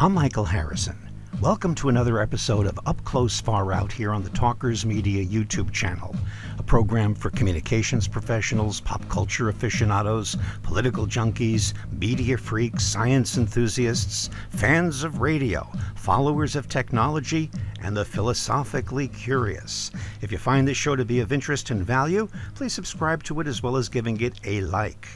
I'm Michael Harrison. Welcome to another episode of Up Close Far Out here on the Talkers Media YouTube channel, a program for communications professionals, pop culture aficionados, political junkies, media freaks, science enthusiasts, fans of radio, followers of technology, and the philosophically curious. If you find this show to be of interest and value, please subscribe to it as well as giving it a like.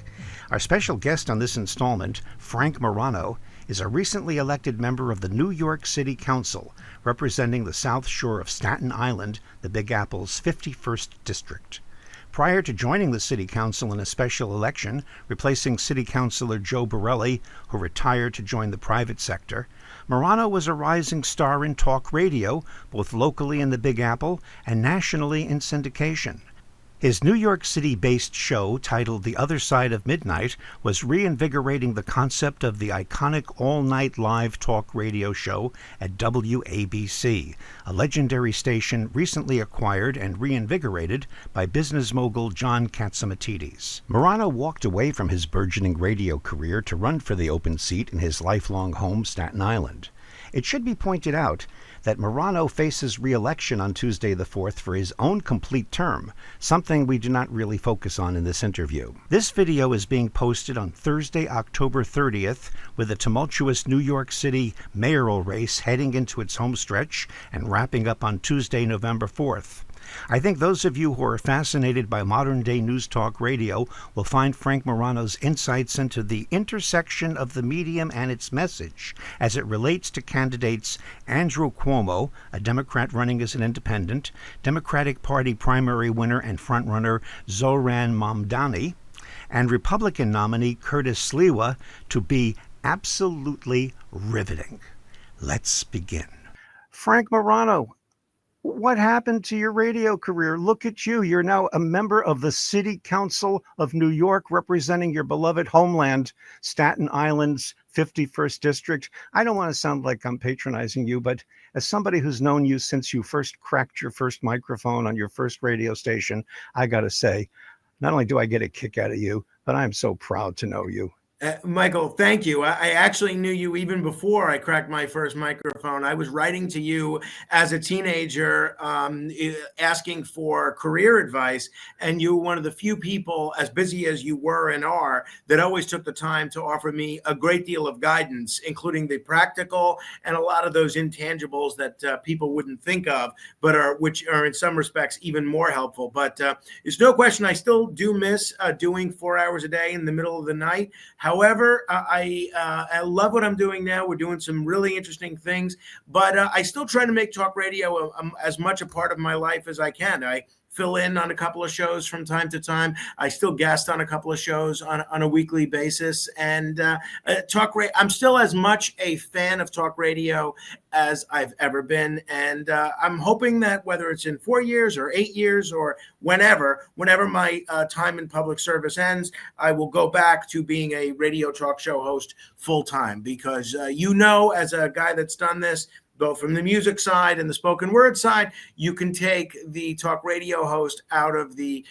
Our special guest on this installment, Frank Morano, is a recently elected member of the New York City Council, representing the South Shore of Staten Island, the Big Apple's 51st District. Prior to joining the City Council in a special election, replacing City Councilor Joe Borelli, who retired to join the private sector, Morano was a rising star in talk radio, both locally in the Big Apple and nationally in syndication. His New York City-based show, titled The Other Side of Midnight, was reinvigorating the concept of the iconic all-night live talk radio show at WABC, a legendary station recently acquired and reinvigorated by business mogul John Catsimatidis. Morano walked away from his burgeoning radio career to run for the open seat in his lifelong home, Staten Island. It should be pointed out that Morano faces re-election on Tuesday the 4th for his own complete term, something we do not really focus on in this interview. This video is being posted on Thursday, October 30th, with the tumultuous New York City mayoral race heading into its home stretch and wrapping up on Tuesday, November 4th. I think those of you who are fascinated by modern-day news talk radio will find Frank Morano's insights into the intersection of the medium and its message as it relates to candidates Andrew Cuomo, a Democrat running as an independent, Democratic Party primary winner and frontrunner Zohran Mamdani, and Republican nominee Curtis Sliwa, to be absolutely riveting. Let's begin. Frank Morano, what happened to your radio career? Look at you. You're now a member of the City Council of New York, representing your beloved homeland, Staten Island's 51st District. I don't want to sound like I'm patronizing you, but as somebody who's known you since you first cracked your first microphone on your first radio station, I got to say, not only do I get a kick out of you, but I'm so proud to know you. Michael, thank you. I actually knew you even before I cracked my first microphone. I was writing to you as a teenager, asking for career advice, and you were one of the few people, as busy as you were and are, that always took the time to offer me a great deal of guidance, including the practical and a lot of those intangibles that people wouldn't think of, but which are in some respects even more helpful. But there's no question I still do miss doing 4 hours a day in the middle of the night. However, I love what I'm doing now. We're doing some really interesting things, but I still try to make talk radio as much a part of my life as I can. I fill in on a couple of shows from time to time. I still guest on a couple of shows on a weekly basis. And I'm still as much a fan of talk radio as I've ever been. And I'm hoping that whether it's in 4 years or 8 years or whenever my time in public service ends, I will go back to being a radio talk show host full time, because as a guy that's done this, both from the music side and the spoken word side, you can take the talk radio host out of the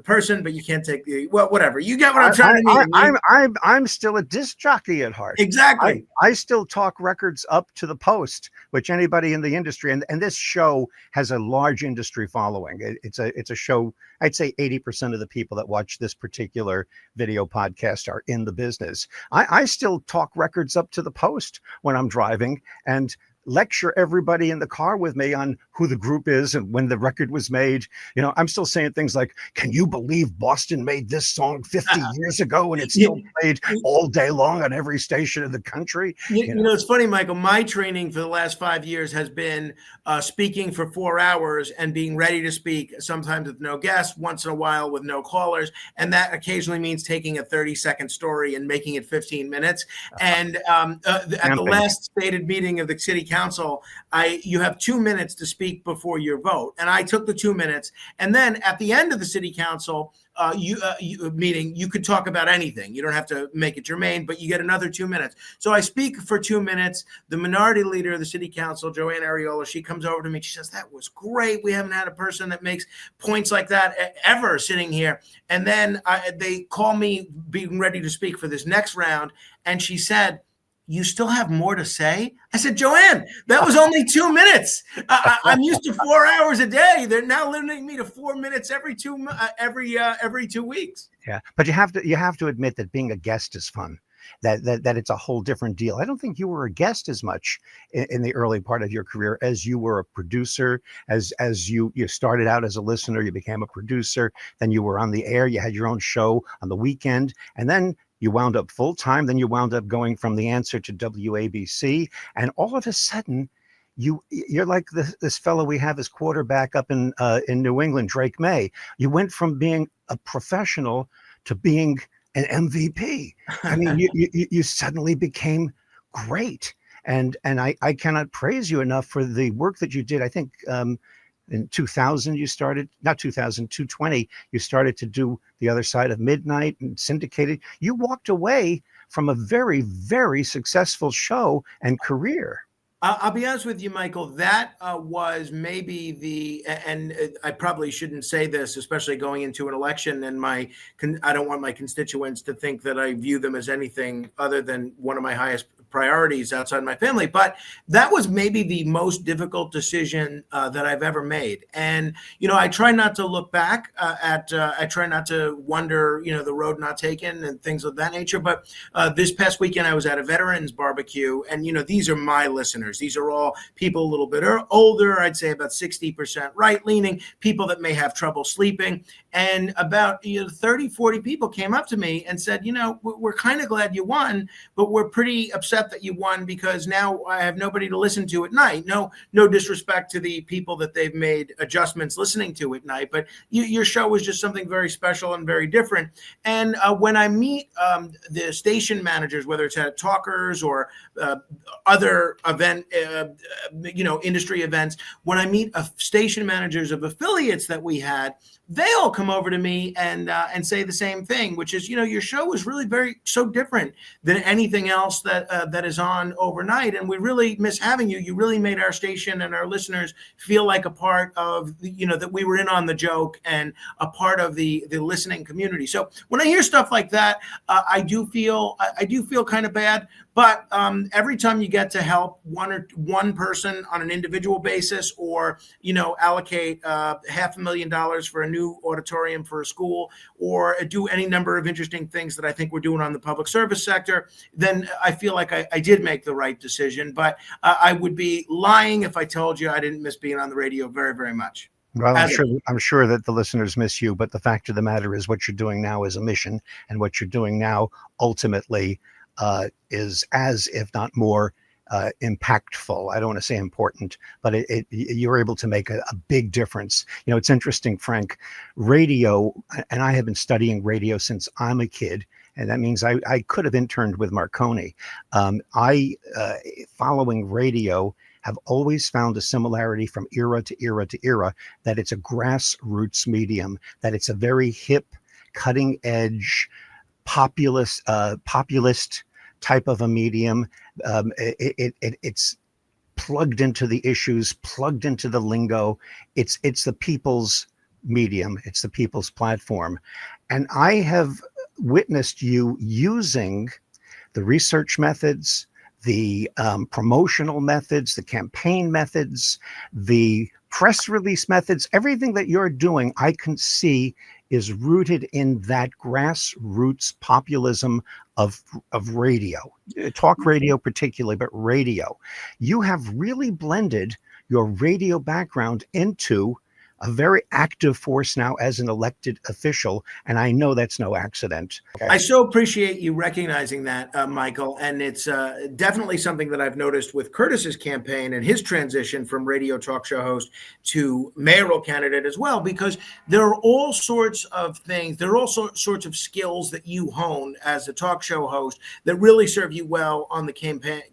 person, but you can't take whatever. You get what I'm trying to mean. I'm still a disc jockey at heart. Exactly. I still talk records up to the post, which anybody in the industry, and this show has a large industry following. It's a show, I'd say 80% of the people that watch this particular video podcast are in the business. I still talk records up to the post when I'm driving, and lecture everybody in the car with me on who the group is and when the record was made. You know, I'm still saying things like, can you believe Boston made this song 50 years ago and it's still played all day long on every station in the country? You know, it's funny, Michael, my training for the last 5 years has been speaking for 4 hours and being ready to speak, sometimes with no guests, once in a while with no callers. And that occasionally means taking a 30-second story and making it 15 minutes. And at the last stated meeting of the City Council, you have 2 minutes to speak before your vote. And I took the 2 minutes. And then at the end of the City Council meeting, you could talk about anything. You don't have to make it germane, but you get another 2 minutes. So I speak for 2 minutes. The minority leader of the City Council, Joanne Ariola, she comes over to me. She says, that was great. We haven't had a person that makes points like that ever sitting here. And then they call me being ready to speak for this next round. And she said, you still have more to say? I said, Joanne, that was only 2 minutes. I'm used to 4 hours a day. They're now limiting me to 4 minutes every 2 weeks. Yeah, but you have to admit that being a guest is fun. That it's a whole different deal. I don't think you were a guest as much in the early part of your career as you were a producer. As you started out as a listener, you became a producer. Then you were on the air. You had your own show on the weekend, and then you wound up full time. Then you wound up going from The Answer to WABC, and all of a sudden, you're like this fellow we have as quarterback up in New England, Drake May. You went from being a professional to being an MVP. I mean, you suddenly became great, and I cannot praise you enough for the work that you did. I think in 2000 you started, not 2000, 220, you started to do The Other Side of Midnight and syndicated. You walked away from a very, very successful show and career. I'll be honest with you, Michael, that was maybe and I probably shouldn't say this, especially going into an election, and I don't want my constituents to think that I view them as anything other than one of my highest priorities outside my family. But that was maybe the most difficult decision that I've ever made. And, I try not to look back I try not to wonder, the road not taken and things of that nature. But this past weekend, I was at a veterans barbecue, and, these are my listeners. These are all people a little bit older, I'd say about 60% right leaning, people that may have trouble sleeping. And about 30, 40 people came up to me and said, we're kind of glad you won, but we're pretty upset that you won because now I have nobody to listen to at night. No disrespect to the people that they've made adjustments listening to at night, but your show was just something very special and very different. And when I meet the station managers, whether it's at Talkers or other event, industry events, when I meet station managers of affiliates that we had, they all come over to me and say the same thing, which is, your show is really so different than anything else that is on overnight, and we really miss having you. You really made our station and our listeners feel like a part of, that we were in on the joke and a part of the listening community. So when I hear stuff like that, I do feel kind of bad. But every time you get to help one person on an individual basis, or allocate $500,000 for a new auditorium for a school, or do any number of interesting things that I think we're doing on the public service sector, then I feel like I did make the right decision. But I would be lying if I told you I didn't miss being on the radio very, very much. Well, I'm sure that the listeners miss you, but the fact of the matter is what you're doing now is a mission, and what you're doing now ultimately is as, if not more, impactful. I don't want to say important, but you're able to make a big difference. It's interesting, Frank, radio, and I have been studying radio since I'm a kid, and that means I could have interned with Marconi. Following radio, have always found a similarity from era to era to era, that it's a grassroots medium, that it's a very hip, cutting edge, populist type of a medium. It's plugged into the issues, plugged into the lingo. It's the people's medium. It's the people's platform. And I have witnessed you using the research methods, the promotional methods, the campaign methods, the press release methods. Everything that you're doing, I can see, is rooted in that grassroots populism of radio, talk radio particularly, but radio. You have really blended your radio background into a very active force now as an elected official, and I know that's no accident. Okay. I so appreciate you recognizing that, Michael, and it's definitely something that I've noticed with Curtis's campaign and his transition from radio talk show host to mayoral candidate as well, because there are all sorts of things, there are all sorts of skills that you hone as a talk show host that really serve you well on the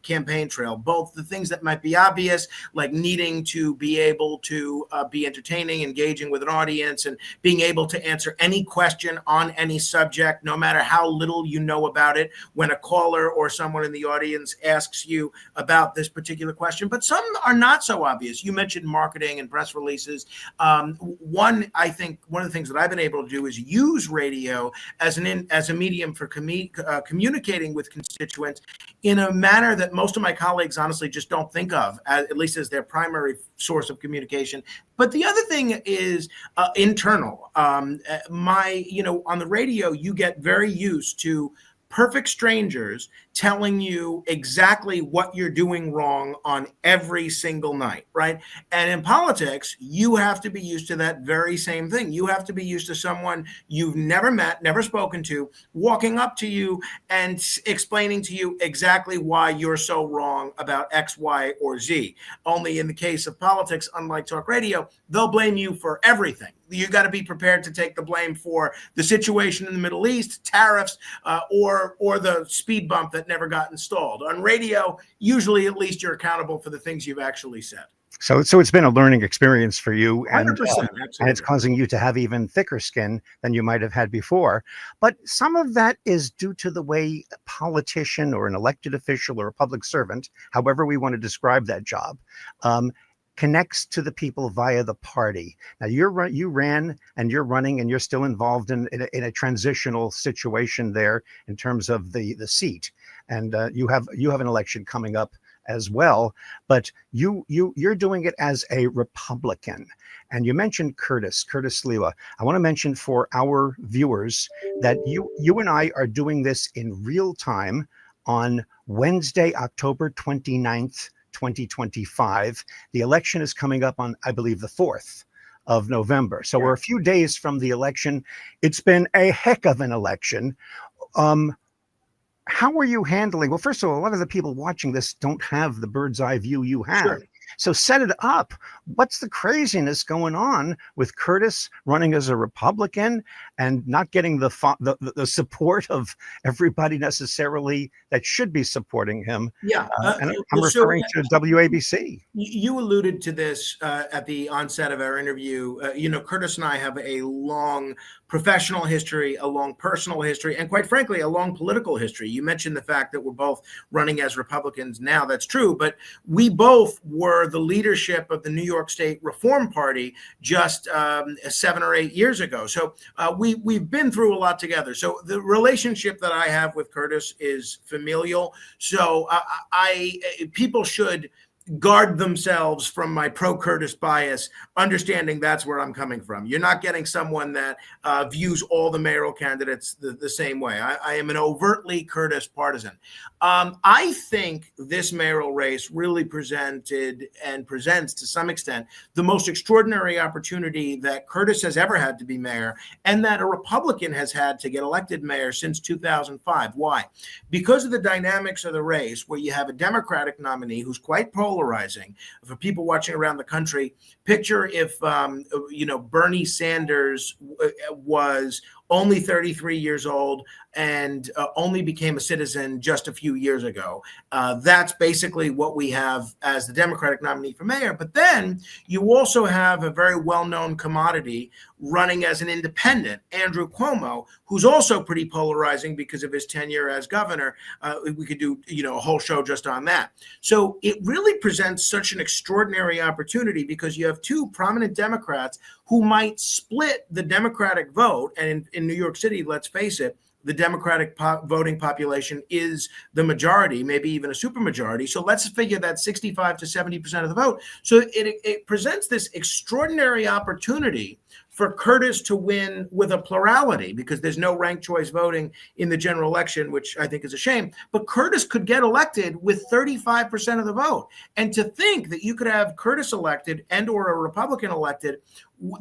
campaign trail, both the things that might be obvious, like needing to be able to be entertaining, engaging with an audience, and being able to answer any question on any subject, no matter how little you know about it, when a caller or someone in the audience asks you about this particular question. But some are not so obvious. You mentioned marketing and press releases. I think one of the things that I've been able to do is use radio as a medium for communicating with constituents in a manner that most of my colleagues honestly just don't think of, at least as their primary source of communication. But the other thing is internal. On the radio, you get very used to perfect strangers telling you exactly what you're doing wrong on every single night, right? And in politics, you have to be used to that very same thing. You have to be used to someone you've never met, never spoken to, walking up to you and explaining to you exactly why you're so wrong about X, Y, or Z. Only in the case of politics, unlike talk radio, they'll blame you for everything. You got to be prepared to take the blame for the situation in the Middle East, tariffs, or the speed bump that never got installed. On radio, usually at least you're accountable for the things you've actually said. So it's been a learning experience for you, and 100%, and it's causing you to have even thicker skin than you might have had before. But some of that is due to the way a politician or an elected official or a public servant, however we want to describe that job, connects to the people via the party. Now you ran and you're running and you're still involved in a transitional situation there in terms of the seat, and you have an election coming up as well, but you're doing it as a Republican. And you mentioned Curtis Sliwa. I want to mention for our viewers that you and I are doing this in real time on Wednesday, October 29th, 2025. The election is coming up on, I believe, the 4th of November. So we're a few days from the election. It's been a heck of an election. How are you handling? Well, first of all, a lot of the people watching this don't have the bird's eye view you have. Sure. So set it up. What's the craziness going on with Curtis running as a Republican and not getting the support of everybody necessarily that should be supporting him? Yeah. And I'm referring to WABC. You alluded to this at the onset of our interview. Curtis and I have a long professional history, a long personal history, and quite frankly, a long political history. You mentioned the fact that we're both running as Republicans now. That's true. But we both were the leadership of the New York State Reform Party just 7 or 8 years ago. So we've been through a lot together. So the relationship that I have with Curtis is familial. So people should guard themselves from my pro-Curtis bias, understanding that's where I'm coming from. You're not getting someone that views all the mayoral candidates the same way. I am an overtly Curtis partisan. I think this mayoral race really presented and presents to some extent the most extraordinary opportunity that Curtis has ever had to be mayor and that a Republican has had to get elected mayor since 2005. Why? Because of the dynamics of the race, where you have a Democratic nominee who's quite polarizing. For people watching around the country, picture if Bernie Sanders was only 33 years old and only became a citizen just a few years ago. That's basically what we have as the Democratic nominee for mayor. But then you also have a very well-known commodity running as an independent, Andrew Cuomo, who's also pretty polarizing because of his tenure as governor. We could do a whole show just on that. So it really presents such an extraordinary opportunity because you have two prominent Democrats who might split the Democratic vote. And in New York City, let's face it, the Democratic voting population is the majority, maybe even a supermajority. So let's figure that 65 to 70% of the vote. So it presents this extraordinary opportunity for Curtis to win with a plurality because there's no ranked choice voting in the general election, which I think is a shame. But Curtis could get elected with 35% of the vote. And to think that you could have Curtis elected and or a Republican elected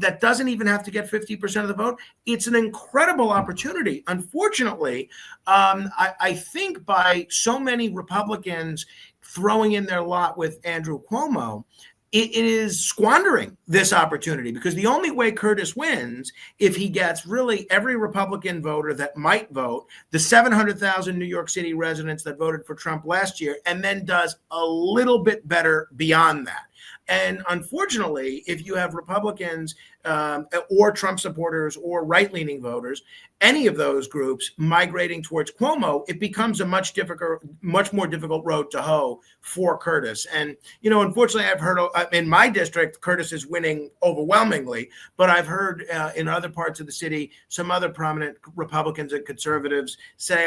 that doesn't even have to get 50% of the vote, it's an incredible opportunity. Unfortunately, I think by so many Republicans throwing in their lot with Andrew Cuomo, it is squandering this opportunity because the only way Curtis wins if he gets really every Republican voter that might vote, the 700,000 New York City residents that voted for Trump last year, and then does a little bit better beyond that. And unfortunately, if you have Republicans or Trump supporters or right-leaning voters, any of those groups migrating towards Cuomo, it becomes a much more difficult road to hoe for Curtis. And, unfortunately, I've heard in my district, Curtis is winning overwhelmingly, but I've heard in other parts of the city, some other prominent Republicans and conservatives say,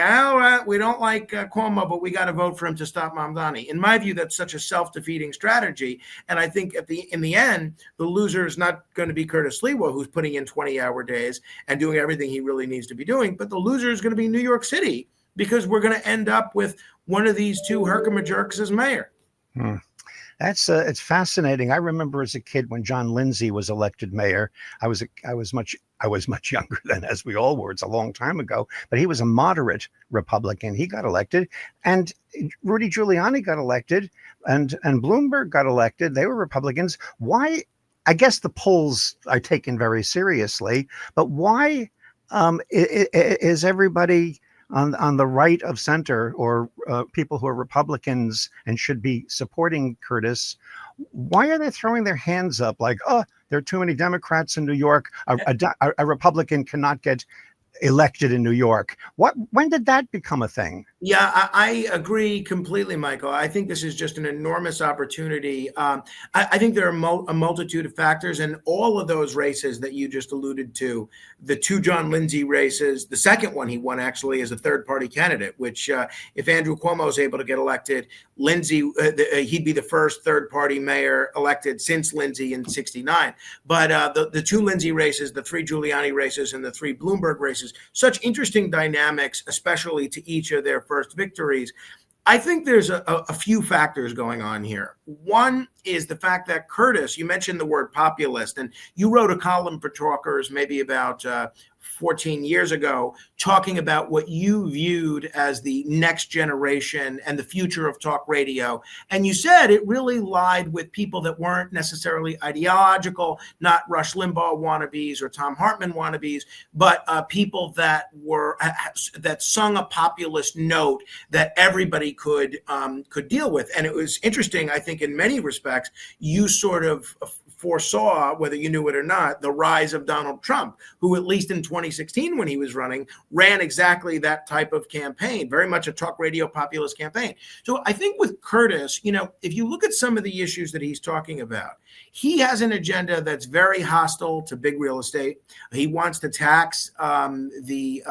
we don't like Cuomo, but we got to vote for him to stop Mamdani. In my view, that's such a self-defeating strategy. And I think in the end, the loser is not going to be Curtis Sliwa, who's putting in 20-hour days and doing everything he really needs to be doing, but the loser is going to be New York City, because we're going to end up with one of these two herkimer-jerks as mayor. It's fascinating. I remember as a kid when John Lindsay was elected mayor. I was much younger then, as we all were. It's a long time ago, but he was a moderate Republican. He got elected, and Rudy Giuliani got elected, and Bloomberg got elected. They were Republicans. Why? I guess the polls are taken very seriously, but why is everybody on the right of center, or people who are Republicans and should be supporting Curtis, why are they throwing their hands up like, there are too many Democrats in New York? A Republican cannot get elected in New York. When did that become a thing? Yeah, I agree completely, Michael. I think this is just an enormous opportunity. I think there are a multitude of factors, and all of those races that you just alluded to, the two John Lindsay races, the second one he won actually as a third-party candidate, which if Andrew Cuomo is able to get elected, Lindsay, he'd be the first third-party mayor elected since Lindsay in '69. But the two Lindsay races, the three Giuliani races, and the three Bloomberg races, such interesting dynamics, especially to each of their first victories. I think there's a few factors going on here. One is the fact that Curtis, you mentioned the word populist, and you wrote a column for Talkers maybe about 14 years ago, talking about what you viewed as the next generation and the future of talk radio. And you said it really lied with people that weren't necessarily ideological, not Rush Limbaugh wannabes or Tom Hartman wannabes, but people that sung a populist note that everybody could deal with. And it was interesting, I think, in many respects, you sort of foresaw, whether you knew it or not, the rise of Donald Trump, who at least in 2016 when he was running, ran exactly that type of campaign, very much a talk radio populist campaign. So I think with Curtis, if you look at some of the issues that he's talking about, he has an agenda that's very hostile to big real estate. He wants to tax the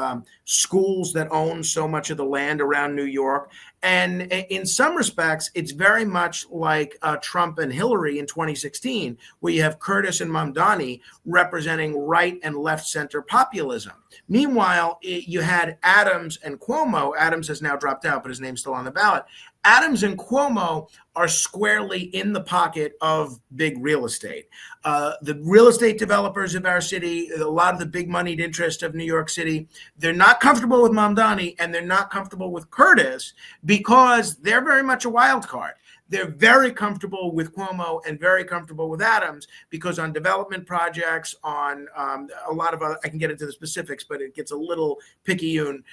schools that own so much of the land around New York. And in some respects, it's very much like Trump and Hillary in 2016, where you have Curtis and Mamdani representing right and left center populism. Meanwhile, you had Adams and Cuomo. Adams has now dropped out, but his name's still on the ballot. Adams and Cuomo are squarely in the pocket of big real estate. The real estate developers of our city, a lot of the big moneyed interest of New York City, they're not comfortable with Mamdani and they're not comfortable with Curtis because they're very much a wild card. They're very comfortable with Cuomo and very comfortable with Adams because on development projects, on a lot of other, I can get into the specifics, but it gets a little picayune.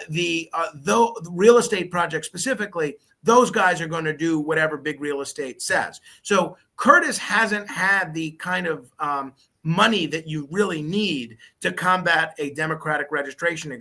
The real estate projects specifically, those guys are going to do whatever big real estate says. So Curtis hasn't had the kind of money that you really need to combat a Democratic registration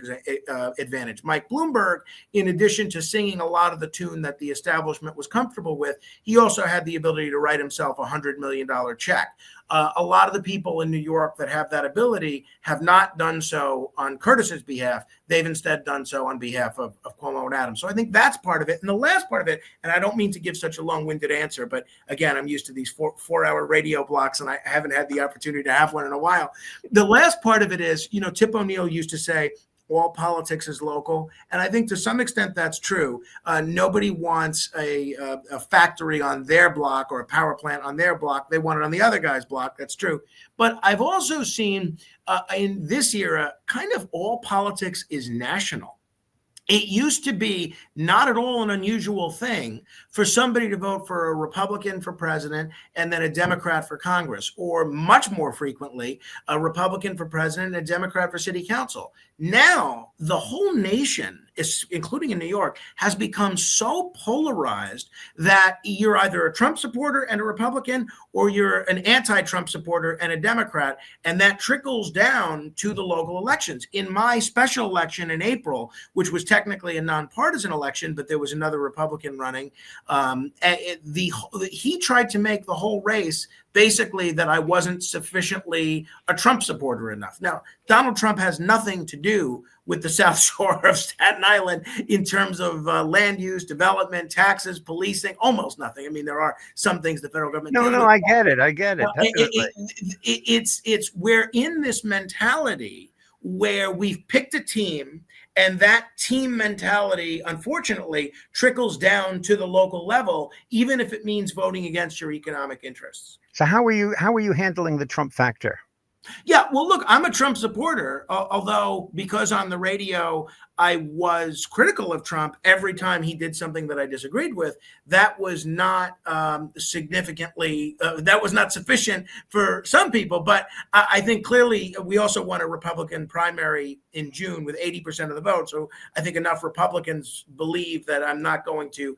advantage. Mike Bloomberg, in addition to singing a lot of the tune that the establishment was comfortable with, he also had the ability to write himself a $100 million check. A lot of the people in New York that have that ability have not done so on Curtis's behalf. They've instead done so on behalf of Cuomo and Adams. So I think that's part of it. And the last part of it, and I don't mean to give such a long-winded answer, but again, I'm used to these four-hour radio blocks, and I haven't had the opportunity to have one in a while. The last part of it is, Tip O'Neill used to say, all politics is local. And I think to some extent that's true. Nobody wants a factory on their block or a power plant on their block. They want it on the other guy's block. That's true. But I've also seen in this era, kind of all politics is national. It used to be not at all an unusual thing for somebody to vote for a Republican for president and then a Democrat for Congress, or much more frequently, a Republican for president and a Democrat for city council. Now, the whole nation, including in New York, has become so polarized that you're either a Trump supporter and a Republican, or you're an anti-Trump supporter and a Democrat, and that trickles down to the local elections. In my special election in April, which was technically a nonpartisan election, but there was another Republican running, he tried to make the whole race basically that I wasn't sufficiently a Trump supporter enough. Now, Donald Trump has nothing to do with the South Shore of Staten Island in terms of land use, development, taxes, policing, almost nothing. I mean, there are some things the federal government. No, I get it. It's we're in this mentality where we've picked a team, and that team mentality, unfortunately, trickles down to the local level, even if it means voting against your economic interests. So how are you handling the Trump factor? Yeah, well, look, I'm a Trump supporter, although because on the radio I was critical of Trump every time he did something that I disagreed with. That was not that was not sufficient for some people. But I think clearly we also won a Republican primary in June with 80% of the vote. So I think enough Republicans believe that I'm not going to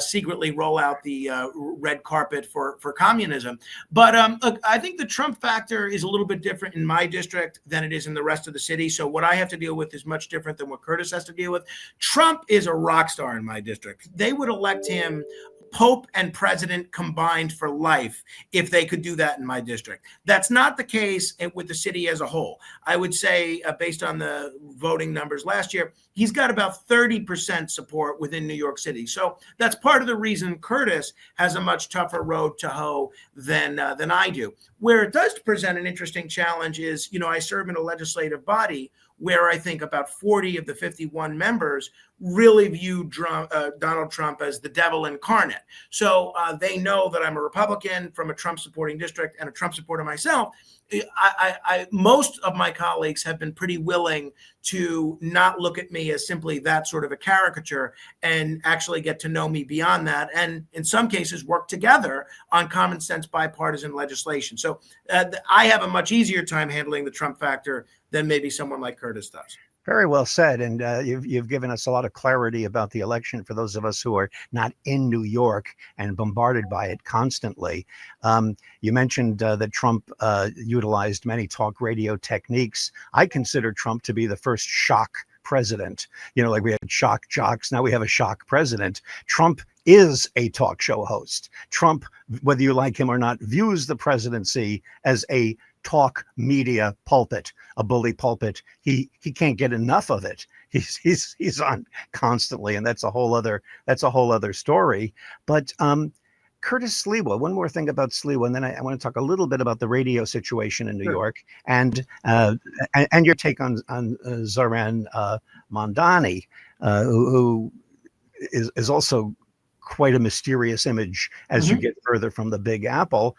secretly roll out the red carpet for communism. But look, I think the Trump factor is a little bit different in my district than it is in the rest of the city. So what I have to deal with is much different than what Curtis has to deal with. Trump is a rock star in my district. They would elect him Pope and president combined for life if they could do that in my district. That's not the case with the city as a whole. I would say, based on the voting numbers last year, he's got about 30% support within New York City. So that's part of the reason Curtis has a much tougher road to hoe than I do. Where it does present an interesting challenge is, I serve in a legislative body where I think about 40 of the 51 members really view Donald Trump as the devil incarnate. So they know that I'm a Republican from a Trump supporting district and a Trump supporter myself. Most of my colleagues have been pretty willing to not look at me as simply that sort of a caricature and actually get to know me beyond that. And in some cases work together on common sense bipartisan legislation. So I have a much easier time handling the Trump factor than maybe someone like Curtis does. Very well said. And you've given us a lot of clarity about the election for those of us who are not in New York and bombarded by it constantly. You mentioned that Trump utilized many talk radio techniques. I consider Trump to be the first shock president. Like we had shock jocks, now we have a shock president. Trump is a talk show host. Trump, whether you like him or not, views the presidency as a talk media pulpit, a bully pulpit. He can't get enough of it. He's on constantly, and that's a whole other story. But Curtis Sliwa, one more thing about Sliwa, and then I want to talk a little bit about the radio situation in New York and your take on Zohran Mamdani, who is also quite a mysterious image as you get further from the Big Apple.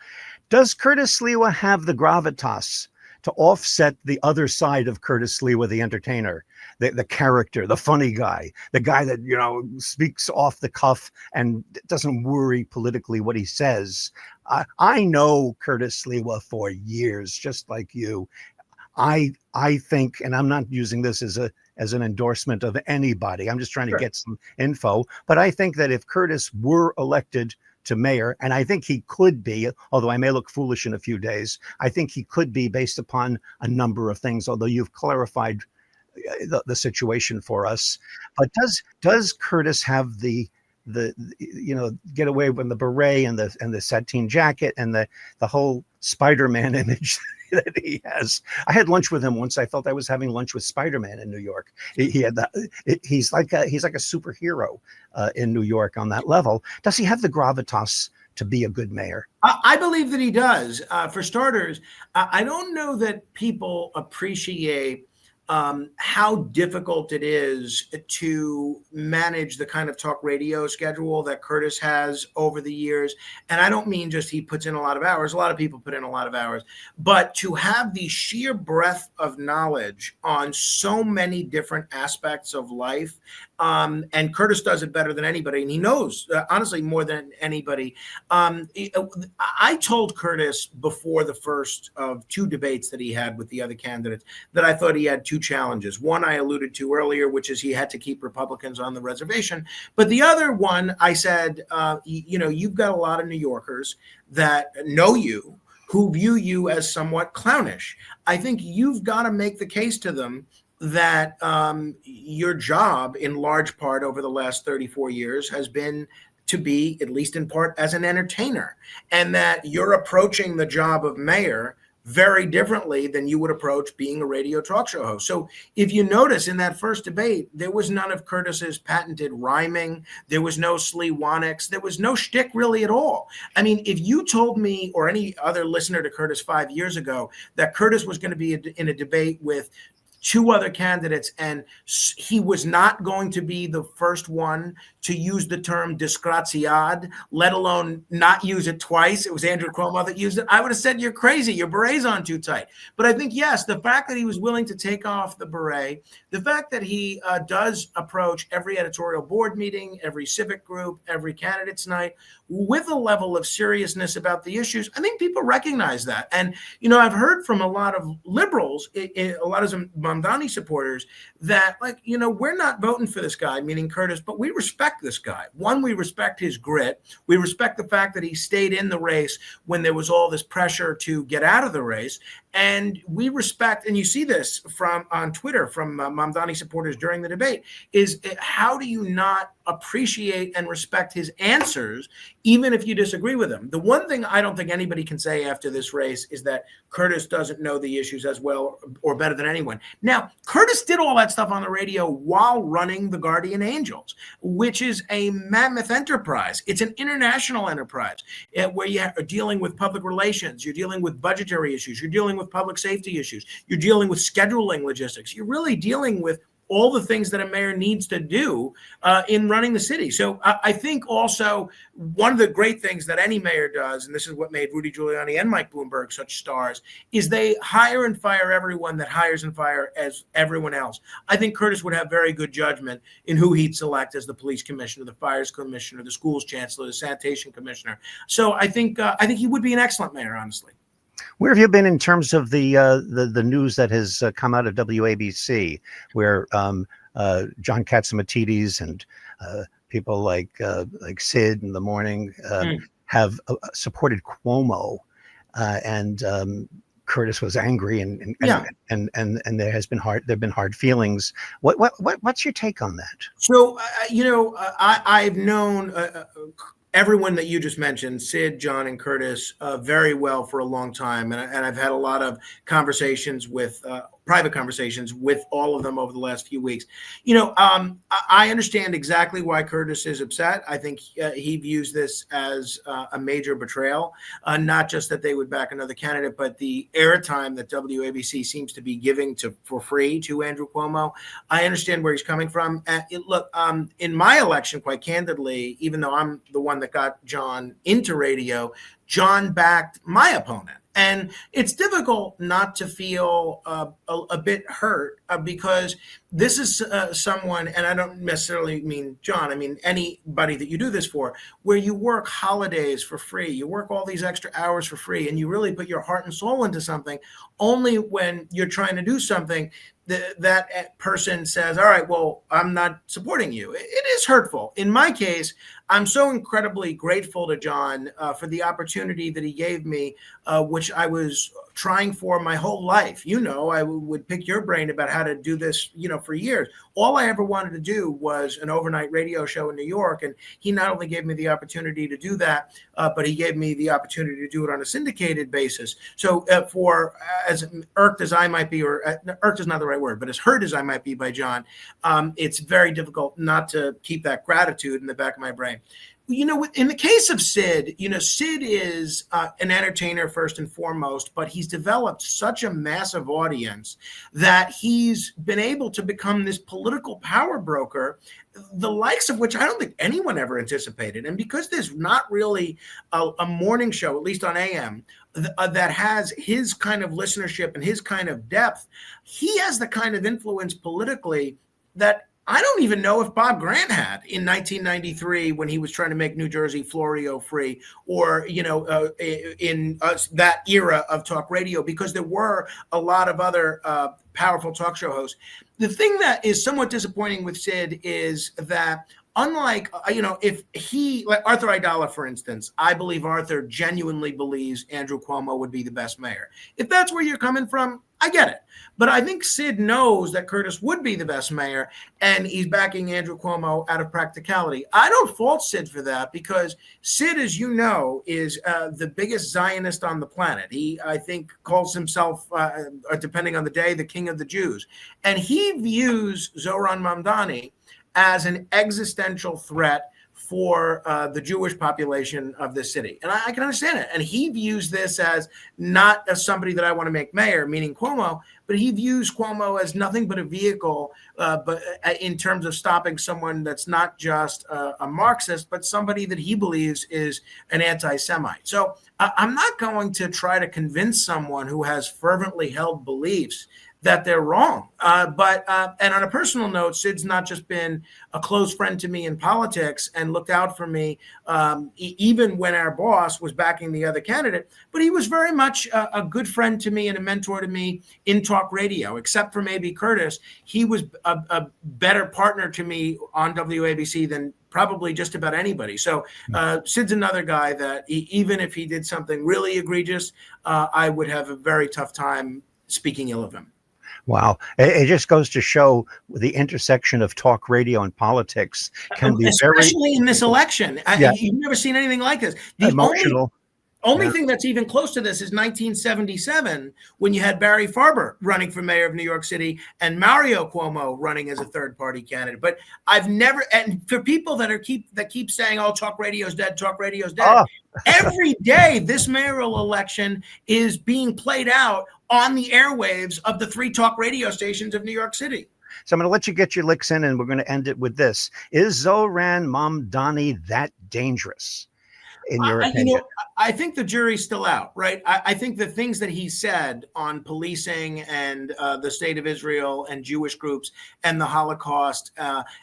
Does Curtis Sliwa have the gravitas to offset the other side of Curtis Sliwa, the entertainer, the character, the funny guy, the guy that, speaks off the cuff and doesn't worry politically what he says? I know Curtis Sliwa for years, just like you. I think, and I'm not using this as an endorsement of anybody, I'm just trying to get some info, but I think that if Curtis were elected to mayor, and I think he could be, although I may look foolish in a few days, I think he could be based upon a number of things, although you've clarified the situation for us. But does Curtis have the get away with the beret and the sateen jacket and the whole Spider-Man image that he has? I had lunch with him once. I felt I was having lunch with Spider-Man in New York. He had that. He's like a superhero in New York on that level. Does he have the gravitas to be a good mayor? I believe that he does. For starters, I don't know that people appreciate how difficult it is to manage the kind of talk radio schedule that Curtis has over the years. And I don't mean just he puts in a lot of hours. A lot of people put in a lot of hours. But to have the sheer breadth of knowledge on so many different aspects of life And Curtis does it better than anybody, and he knows, honestly, more than anybody. I told Curtis before the first of two debates that he had with the other candidates that I thought he had two challenges. One I alluded to earlier, which is he had to keep Republicans on the reservation. But the other one, I said, you've got a lot of New Yorkers that know you, who view you as somewhat clownish. I think you've got to make the case to them that your job in large part over the last 34 years has been to be, at least in part, as an entertainer, and that you're approaching the job of mayor very differently than you would approach being a radio talk show host. So if you notice in that first debate, there was none of Curtis's patented rhyming. There was no Sliwanics. There was no shtick really at all. I mean, if you told me or any other listener to Curtis 5 years ago that Curtis was going to be in a debate with two other candidates, and he was not going to be the first one to use the term disgraziad, let alone not use it twice. It was Andrew Cuomo that used it. I would have said, you're crazy. Your beret's on too tight. But I think, yes, the fact that he was willing to take off the beret, the fact that he does approach every editorial board meeting, every civic group, every candidate's night with a level of seriousness about the issues, I think people recognize that. And, I've heard from a lot of liberals, a lot of Mamdani supporters, that, we're not voting for this guy, meaning Curtis, but we respect this guy. One, we respect his grit. We respect the fact that he stayed in the race when there was all this pressure to get out of the race. And we respect, and you see this on Twitter from Mamdani supporters during the debate, is how do you not appreciate and respect his answers, even if you disagree with him? The one thing I don't think anybody can say after this race is that Curtis doesn't know the issues as well or better than anyone. Now, Curtis did all that stuff on the radio while running the Guardian Angels, which is a mammoth enterprise. It's an international enterprise where you are dealing with public relations, you're dealing with budgetary issues, you're dealing with public safety issues, you're dealing with scheduling logistics, you're really dealing with all the things that a mayor needs to do in running the city. So I think also one of the great things that any mayor does, and this is what made Rudy Giuliani and Mike Bloomberg such stars, is they hire and fire everyone that hires and fire as everyone else. I think Curtis would have very good judgment in who he'd select as the police commissioner, the fires commissioner, the schools chancellor, the sanitation commissioner. So I think he would be an excellent mayor, honestly. Where have you been in terms of the news that has come out of WABC, where John Catsimatidis and people like Sid in the morning have supported Cuomo, and Curtis was angry, and there've been hard feelings. What's your take on that? So I've known everyone that you just mentioned, Sid, John, and Curtis, very well for a long time. And I've had a lot of conversations with private conversations with all of them over the last few weeks. I understand exactly why Curtis is upset. I think he views this as a major betrayal, not just that they would back another candidate, but the airtime that WABC seems to be giving for free to Andrew Cuomo. I understand where he's coming from. Look, in my election, quite candidly, even though I'm the one that got John into radio, John backed my opponent. And it's difficult not to feel a bit hurt because this is someone, and I don't necessarily mean John, I mean anybody that you do this for, where you work holidays for free, you work all these extra hours for free, and you really put your heart and soul into something. Only when you're trying to do something, that person says, all right, well, I'm not supporting you. It is hurtful. In my case, I'm so incredibly grateful to John for the opportunity that he gave me, which I was trying for my whole life. I would pick your brain about how to do this, for years. All I ever wanted to do was an overnight radio show in New York. And he not only gave me the opportunity to do that, but he gave me the opportunity to do it on a syndicated basis. So for as irked as I might be, or irked is not the right word, but as hurt as I might be by John, it's very difficult not to keep that gratitude in the back of my brain. In the case of Sid, Sid is an entertainer first and foremost, but he's developed such a massive audience that he's been able to become this political power broker, the likes of which I don't think anyone ever anticipated. And because there's not really a morning show, at least on AM, that has his kind of listenership and his kind of depth, he has the kind of influence politically that I don't even know if Bob Grant had in 1993 when he was trying to make New Jersey Florio free, or in that era of talk radio, because there were a lot of other powerful talk show hosts. The thing that is somewhat disappointing with Sid is that, unlike, if he, like Arthur Aidala, for instance, I believe Arthur genuinely believes Andrew Cuomo would be the best mayor. If that's where you're coming from, I get it. But I think Sid knows that Curtis would be the best mayor, and he's backing Andrew Cuomo out of practicality. I don't fault Sid for that, because Sid, as you know, is the biggest Zionist on the planet. He, I think, calls himself, depending on the day, the king of the Jews. And he views Zohran Mamdani as an existential threat for the Jewish population of the city. And I can understand it. And he views this as not as somebody that I want to make mayor, meaning Cuomo, but he views Cuomo as nothing but a vehicle, but in terms of stopping someone that's not just a Marxist, but somebody that he believes is an anti-Semite. So I'm not going to try to convince someone who has fervently held beliefs that they're wrong. But on a personal note, Sid's not just been a close friend to me in politics and looked out for me, even when our boss was backing the other candidate, but he was very much a good friend to me and a mentor to me in talk radio. Except for maybe Curtis, he was a better partner to me on WABC than probably just about anybody. So Sid's another guy that even if he did something really egregious, I would have a very tough time speaking ill of him. Wow. It just goes to show the intersection of talk radio and politics can be especially in this election. You've never seen anything like this. The emotional. Only thing that's even close to this is 1977, when you had Barry Farber running for mayor of New York City and Mario Cuomo running as a third-party candidate. But I've never, and for people that keep saying, "Oh, talk radio's dead, talk radio's dead," every day this mayoral election is being played out on the airwaves of the 3 talk radio stations of New York City. So I'm going to let you get your licks in, and we're going to end it with this. Is Zohran Mamdani that dangerous, in your opinion? I think the jury's still out, right? I think the things that he said on policing and the state of Israel and Jewish groups and the Holocaust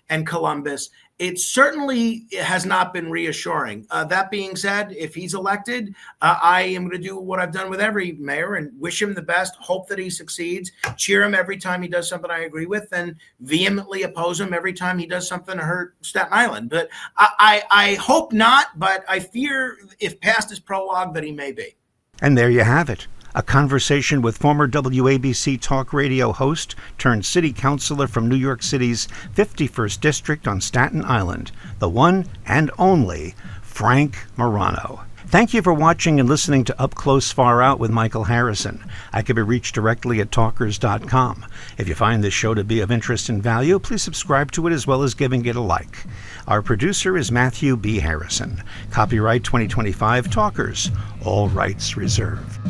and Columbus, it certainly has not been reassuring. That being said, if he's elected, I am going to do what I've done with every mayor and wish him the best, hope that he succeeds, cheer him every time he does something I agree with, and vehemently oppose him every time he does something to hurt Staten Island. But I hope not, but I fear, if past is prologue, that he may be. And there you have it. A conversation with former WABC talk radio host turned city councilor from New York City's 51st District on Staten Island, the one and only Frank Morano. Thank you for watching and listening to Up Close Far Out with Michael Harrison. I can be reached directly at talkers.com. If you find this show to be of interest and value, please subscribe to it as well as giving it a like. Our producer is Matthew B. Harrison. Copyright 2025 Talkers. All rights reserved.